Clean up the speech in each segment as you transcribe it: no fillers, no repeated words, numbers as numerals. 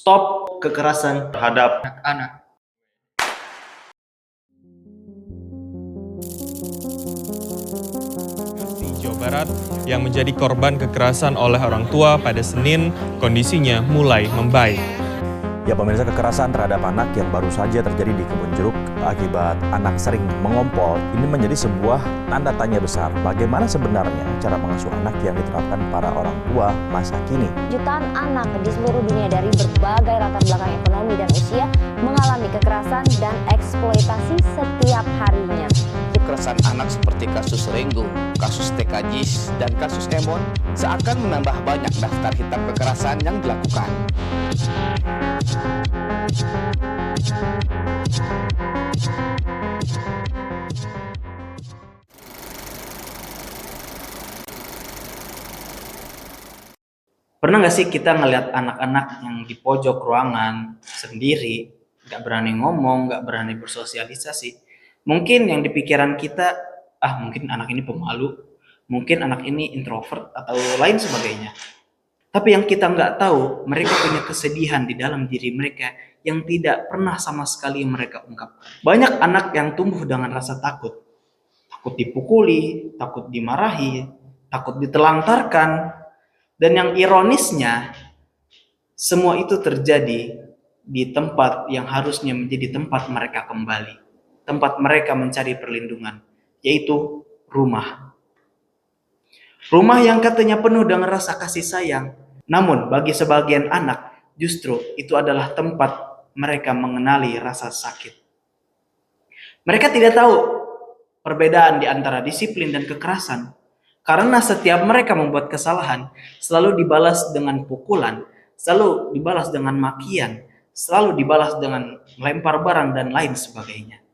Stop kekerasan terhadap anak-anak. Di Jawa Barat yang menjadi korban kekerasan oleh orang tua pada Senin, kondisinya mulai membaik. Ya pemirsa, kekerasan terhadap anak yang baru saja terjadi di Kebun Jeruk akibat anak sering mengompol ini menjadi sebuah tanda tanya besar. Bagaimana sebenarnya cara mengasuh anak yang diterapkan para orang tua masa kini? Jutaan anak di seluruh dunia dari berbagai latar belakang ekonomi dan usia mengalami kekerasan dan eksploitasi setiap harinya. Kekerasan anak seperti kasus Renggo, kasus TKJis, dan kasus Emon seakan menambah banyak daftar hitam kekerasan yang dilakukan. Pernah nggak sih kita ngelihat anak-anak yang di pojok ruangan sendiri, nggak berani ngomong, nggak berani bersosialisasi? Mungkin yang di pikiran kita, mungkin anak ini pemalu, mungkin anak ini introvert atau lain sebagainya. Tapi yang kita nggak tahu, mereka punya kesedihan di dalam diri mereka yang tidak pernah sama sekali mereka ungkapkan. Banyak anak yang tumbuh dengan rasa takut. Takut dipukuli, takut dimarahi, takut ditelantarkan. Dan yang ironisnya, semua itu terjadi di tempat yang harusnya menjadi tempat mereka kembali. Tempat mereka mencari perlindungan, yaitu rumah. Rumah yang katanya penuh dengan rasa kasih sayang. Namun bagi sebagian anak, justru itu adalah tempat mereka mengenali rasa sakit. Mereka tidak tahu perbedaan di antara disiplin dan kekerasan. Karena setiap mereka membuat kesalahan, selalu dibalas dengan pukulan, selalu dibalas dengan makian, selalu dibalas dengan melempar barang dan lain sebagainya.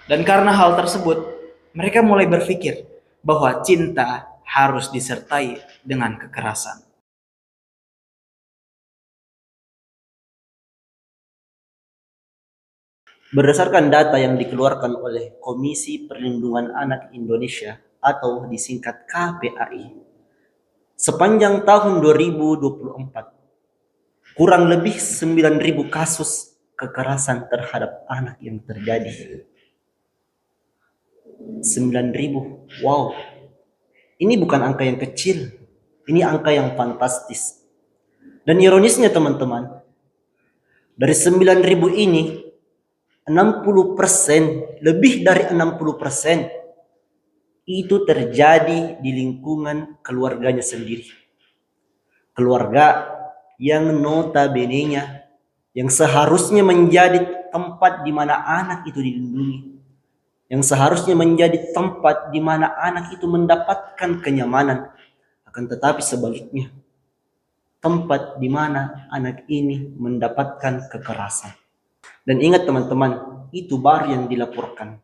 Dan karena hal tersebut, mereka mulai berpikir bahwa cinta harus disertai dengan kekerasan. Berdasarkan data yang dikeluarkan oleh Komisi Perlindungan Anak Indonesia atau disingkat KPAI, sepanjang tahun 2024, kurang lebih 9.000 kasus kekerasan terhadap anak yang terjadi. 9.000, wow. Ini bukan angka yang kecil, ini angka yang fantastis. Dan ironisnya teman-teman, dari 9.000 ini, 60%, lebih dari 60% itu terjadi di lingkungan keluarganya sendiri. Keluarga yang notabene-nya, yang seharusnya menjadi tempat di mana anak itu dilindungi, yang seharusnya menjadi tempat di mana anak itu mendapatkan kenyamanan, akan tetapi sebaliknya, tempat di mana anak ini mendapatkan kekerasan. Dan ingat teman-teman, itu baru yang dilaporkan.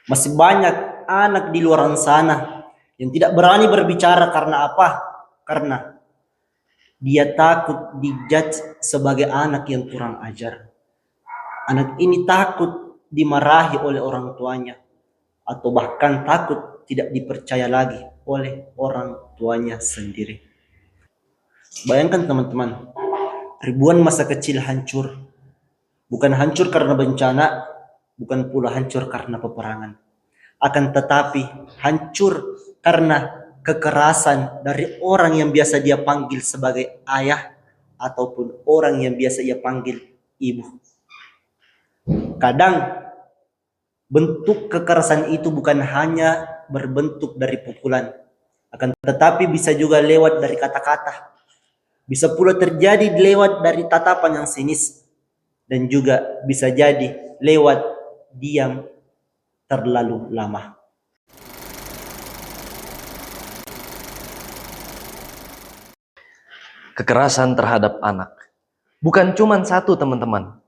Masih banyak anak di luar sana yang tidak berani berbicara karena apa? Karena dia takut dijudge sebagai anak yang kurang ajar. Anak ini takut dimarahi oleh orang tuanya, atau bahkan takut tidak dipercaya lagi oleh orang tuanya sendiri. Bayangkan teman-teman, ribuan masa kecil hancur. Bukan hancur karena bencana, bukan pula hancur karena peperangan. Akan tetapi hancur karena kekerasan dari orang yang biasa dia panggil sebagai ayah ataupun orang yang biasa ia panggil ibu. Kadang bentuk kekerasan itu bukan hanya berbentuk dari pukulan, akan tetapi bisa juga lewat dari kata-kata. Bisa pula terjadi lewat dari tatapan yang sinis. Dan juga bisa jadi lewat diam terlalu lama. Kekerasan terhadap anak bukan cuma satu, teman-teman.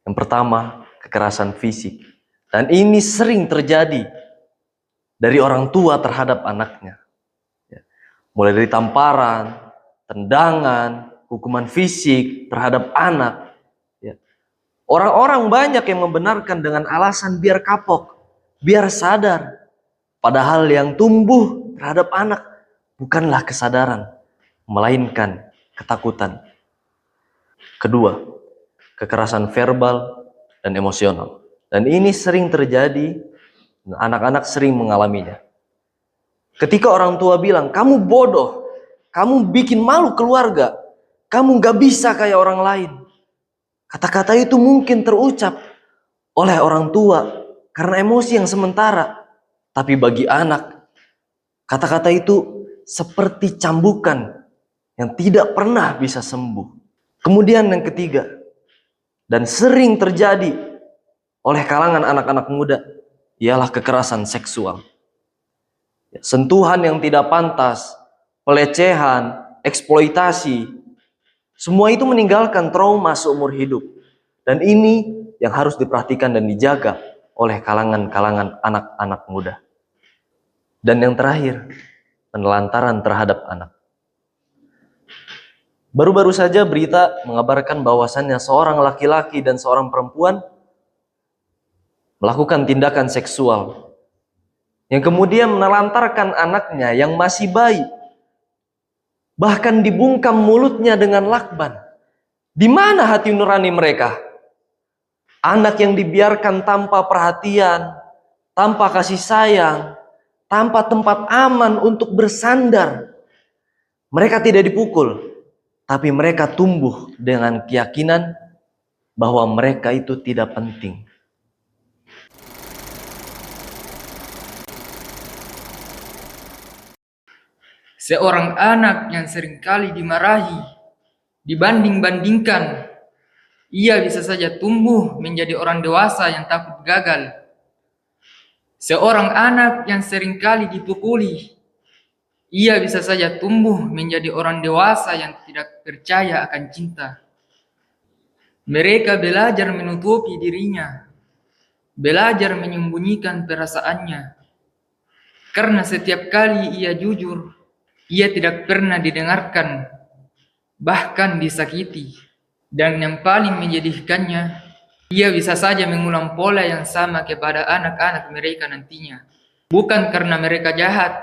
Yang pertama, kekerasan fisik. Dan ini sering terjadi dari orang tua terhadap anaknya. Mulai dari tamparan, tendangan, hukuman fisik terhadap anak. Orang-orang banyak yang membenarkan dengan alasan biar kapok, biar sadar. Padahal yang tumbuh terhadap anak bukanlah kesadaran, melainkan ketakutan. Kedua, kekerasan verbal dan emosional. Dan ini sering terjadi, anak-anak sering mengalaminya. Ketika orang tua bilang, kamu bodoh, kamu bikin malu keluarga, kamu gak bisa kayak orang lain. Kata-kata itu mungkin terucap oleh orang tua karena emosi yang sementara. Tapi bagi anak, kata-kata itu seperti cambukan yang tidak pernah bisa sembuh. Kemudian yang ketiga, dan sering terjadi oleh kalangan anak-anak muda, ialah kekerasan seksual. Sentuhan yang tidak pantas, pelecehan, eksploitasi, semua itu meninggalkan trauma seumur hidup. Dan ini yang harus diperhatikan dan dijaga oleh kalangan-kalangan anak-anak muda. Dan yang terakhir, penelantaran terhadap anak. Baru-baru saja berita mengabarkan bahwasannya seorang laki-laki dan seorang perempuan melakukan tindakan seksual yang kemudian menelantarkan anaknya yang masih bayi. Bahkan dibungkam mulutnya dengan lakban. Di mana hati nurani mereka? Anak yang dibiarkan tanpa perhatian, tanpa kasih sayang, tanpa tempat aman untuk bersandar. Mereka tidak dipukul, tapi mereka tumbuh dengan keyakinan bahwa mereka itu tidak penting. Seorang anak yang seringkali dimarahi, dibanding-bandingkan, ia bisa saja tumbuh menjadi orang dewasa yang takut gagal. Seorang anak yang seringkali dipukuli, ia bisa saja tumbuh menjadi orang dewasa yang tidak percaya akan cinta. Mereka belajar menutupi dirinya, belajar menyembunyikan perasaannya. Karena setiap kali ia jujur, ia tidak pernah didengarkan, bahkan disakiti. Dan yang paling menyedihkannya, ia bisa saja mengulang pola yang sama kepada anak-anak mereka nantinya. Bukan karena mereka jahat,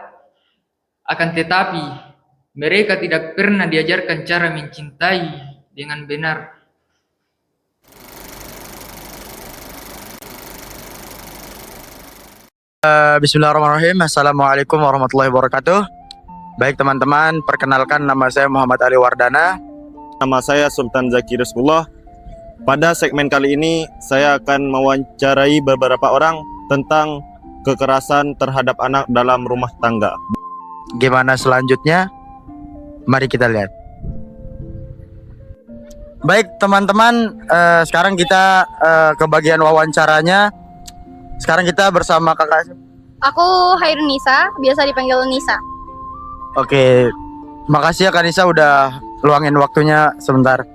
akan tetapi mereka tidak pernah diajarkan cara mencintai dengan benar. Bismillahirrahmanirrahim. Assalamualaikum warahmatullahi wabarakatuh. Baik teman-teman, perkenalkan nama saya Muhammad Ali Wardana. Nama saya Sultan Zaki Rasulullah. Pada segmen kali ini, saya akan mewawancarai beberapa orang tentang kekerasan terhadap anak dalam rumah tangga. Gimana selanjutnya? Mari kita lihat. Baik teman-teman, sekarang kita ke bagian wawancaranya. Sekarang kita bersama kakak. Aku Hairun Nisa, biasa dipanggil Nisa. Oke, makasih ya Kak Nisa udah luangin waktunya sebentar.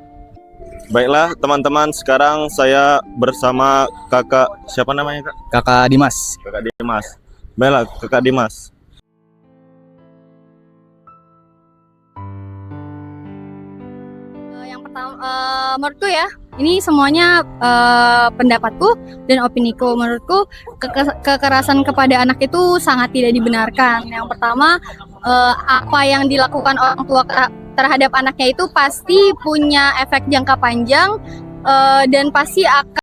Baiklah teman-teman, sekarang saya bersama kakak, siapa namanya kak? Kakak Dimas. Kakak Dimas. Baiklah kakak Dimas. Yang pertama, menurutku ya, ini semuanya pendapatku dan opiniku. Menurutku kekerasan kepada anak itu sangat tidak dibenarkan. Yang pertama, apa yang dilakukan orang tua terhadap anaknya itu pasti punya efek jangka panjang dan pasti akan